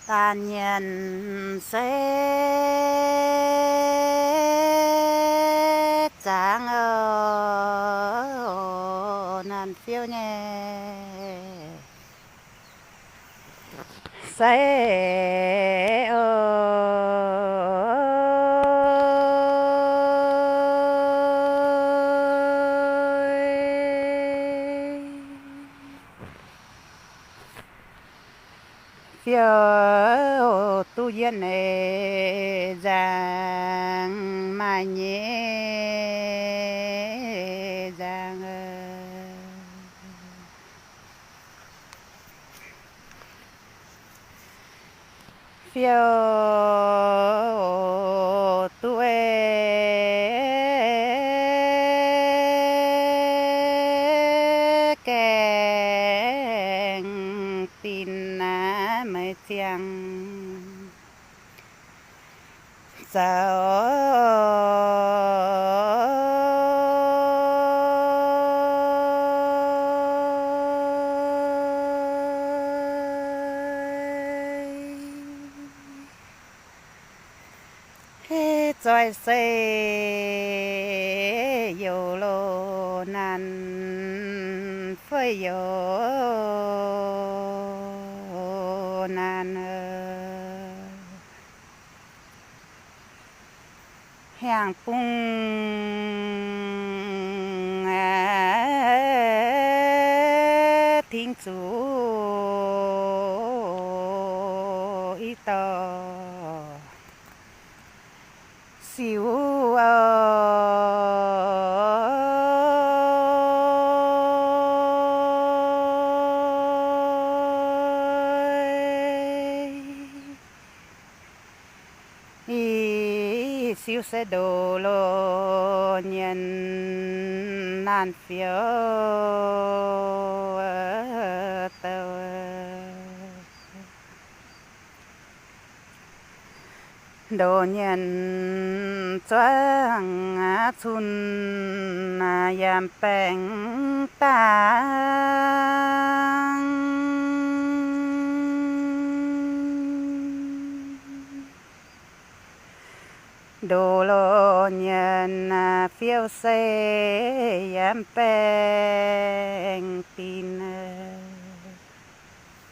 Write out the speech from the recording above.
ta nhân sẽ chẳng ở nan phiêu nhé sẽ phiêu tu yên này giang mai nhé giang phiêu tu kèn tin mấy tiếng rồi xây yêu lô nan phơi yêu nan hàng bung thiên chủ ít to siêu siêu sẽ đồ lô nhân nan phiếu tàu đồ nhân choang chun yam beng tang đồ lô nhân phiêu xe yam beng tin